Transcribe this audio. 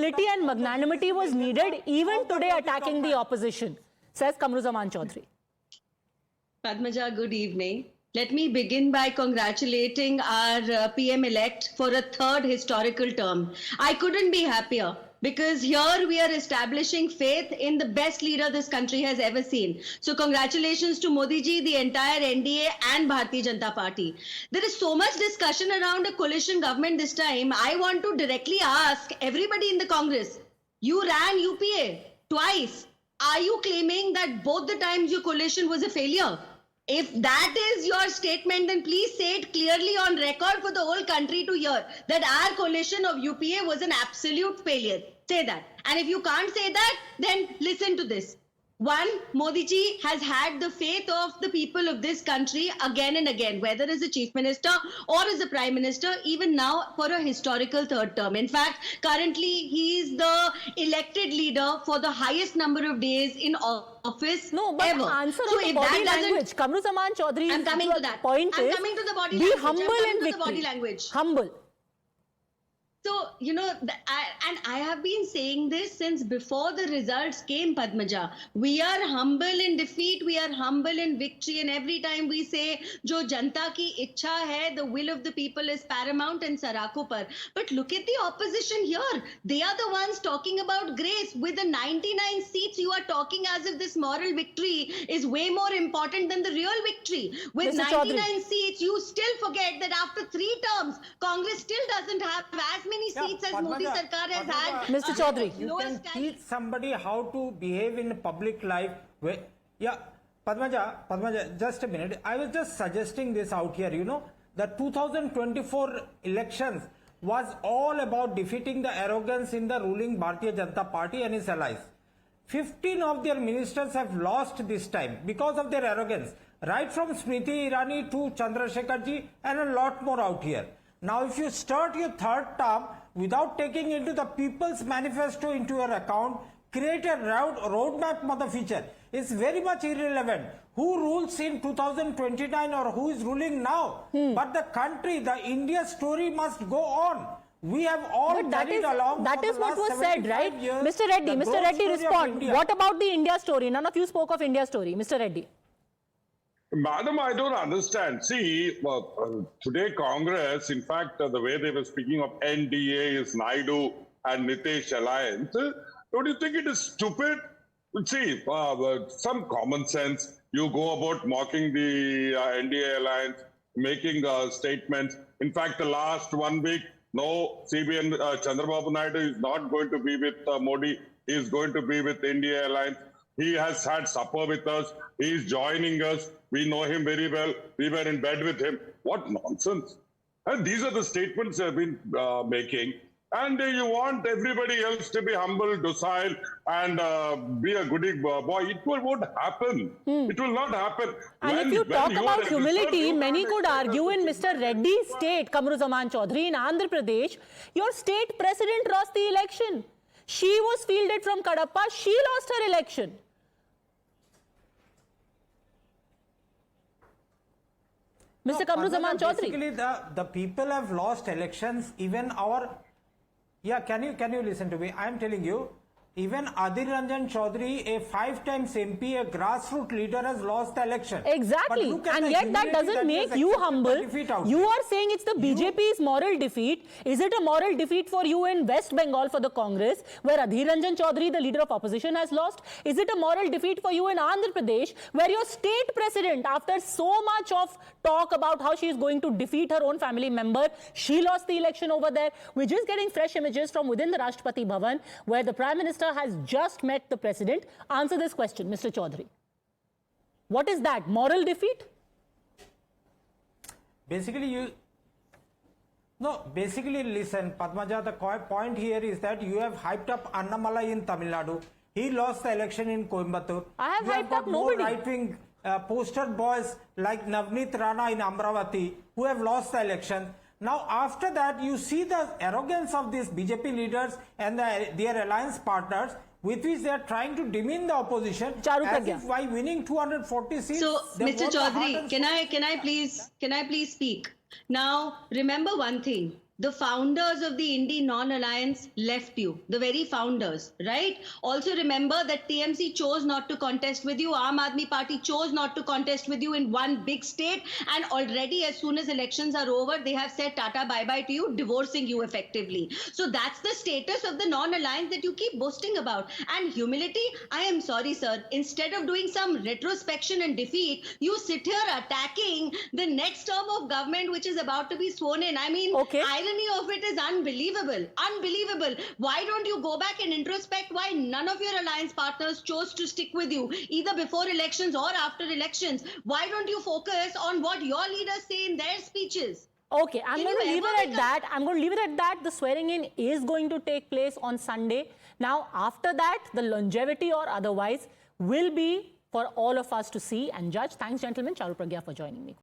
humility and magnanimity was needed even today attacking the opposition, says Kamruzaman Chaudhary. Padmaja, good evening. Let me begin by congratulating our PM-elect for a third historical term. I couldn't be happier because here we are establishing faith in the best leader this country has ever seen. So congratulations to Modi ji, the entire NDA and Bharatiya Janata Party. There is so much discussion around a coalition government this time. I want to directly ask everybody in the Congress, you ran UPA twice. Are you claiming that both the times your coalition was a failure? If that is your statement, then please say it clearly on record for the whole country to hear that our coalition of UPA was an absolute failure. Say that. And if you can't say that, then listen to this. One, Modi ji has had the faith of the people of this country again and again, whether as a chief minister or as a prime minister, even now for a historical third term. In fact, currently he is the elected leader for the highest number of days in office ever. Answer so if body that language, Kamruzaman Chaudhary, I'm coming to that. Point I'm is, coming to the body be language. humble in victory. The body language. Humble. So, you know, I have been saying this since before the results came, Padmaja. We are humble in defeat, we are humble in victory, and every time we say, Jo janta ki ichha hai, the will of the people is paramount and sarakho par. But look at the opposition here. They are the ones talking about grace. With the 99 seats, you are talking as if this moral victory is way more important than the real victory. With Mr. 99 Chaudhary. seats, you still forget that after 3 terms, Congress still doesn't have as many seats as Modi Sarkar has had. Mr. Chaudhary. You can teach somebody how to behave in public life. Padmaja, just a minute. I was just suggesting this out here. You know, the 2024 elections was all about defeating the arrogance in the ruling Bharatiya Janata Party and its allies. 15 of their ministers have lost this time because of their arrogance. Right from Smriti Irani to Chandrasekhar ji and a lot more out here. Now, if you start your third term without taking into the People's Manifesto into your account, create a roadmap for the future. It's very much irrelevant who rules in 2029 or who is ruling now. But the country, the India story must go on. We have all carried along. That is what was said, right? Mr. Reddy, respond. What about the India story? None of you spoke of India story. Mr. Reddy. Madam, I don't understand. See, today Congress, in fact, the way they were speaking of NDA is Naidu and Nitish alliance. Don't you think it is stupid? See, some common sense. You go about mocking the NDA alliance, making statements. In fact, the last 1 week, no, CBN Chandrababu Naidu is not going to be with Modi. He is going to be with India alliance. He has had supper with us. He is joining us. We know him very well. We were in bed with him. What nonsense. And these are the statements they've been making. And you want everybody else to be humble, docile, and be a goody boy. It won't happen. It will not happen. And if you talk about humility, many could argue in Mr. Reddy's state, Kamruzaman Chaudhary, in Andhra Pradesh, your state president lost the election. She was fielded from Kadapa. She lost her election. Mr. Kamruzaman Chaudhary. Basically, the people have lost elections. Even our... Yeah, can you listen to me? I am telling you, even Adil Ranjan Chaudhary, a 5 times MP, a grassroots leader, has lost the election. Exactly. And yet that doesn't make you humble. You are saying it's the BJP's moral defeat. Is it a moral defeat for you in West Bengal for the Congress, where Adil Ranjan Chaudhary, the leader of opposition, has lost? Is it a moral defeat for you in Andhra Pradesh, where your state president, after so much of talk about how she is going to defeat her own family member, she lost the election over there? We're just getting fresh images from within the Rashtrapati Bhavan, where the Prime Minister has just met the President. Answer this question, Mr. Chaudhary. What is that? Moral defeat? Basically, listen, Padmaja, the point here is that you have hyped up Annamalai in Tamil Nadu. He lost the election in Coimbatore. I have hyped up nobody. Right-wing poster boys like Navneet Rana in Amravati who have lost the election. Now, after that, you see the arrogance of these BJP leaders and their alliance partners, with which they are trying to demean the opposition. Charu as Pragya. if by winning 240 seats. So, Mr. Chaudhary, can I please speak? Now, remember one thing. the founders of the Indie Non-Alliance left you, the very founders, right? Also remember that TMC chose not to contest with you, Aam Aadmi Party chose not to contest with you in one big state, and already as soon as elections are over, they have said tata bye-bye to you, divorcing you effectively. So that's the status of the non-alliance that you keep boasting about. And humility, I am sorry sir, instead of doing some retrospection and defeat, you sit here attacking the next term of government which is about to be sworn in. I mean, Okay. irony of it is unbelievable. Unbelievable. Why don't you go back and introspect why none of your alliance partners chose to stick with you, either before elections or after elections? Why don't you focus on what your leaders say in their speeches? Okay, I'm Can going to you leave ever it at become- that. I'm going to leave it at that. The swearing in is going to take place on Sunday. Now, after that, the longevity or otherwise will be for all of us to see and judge. Thanks, gentlemen. Charu Pragya for joining me.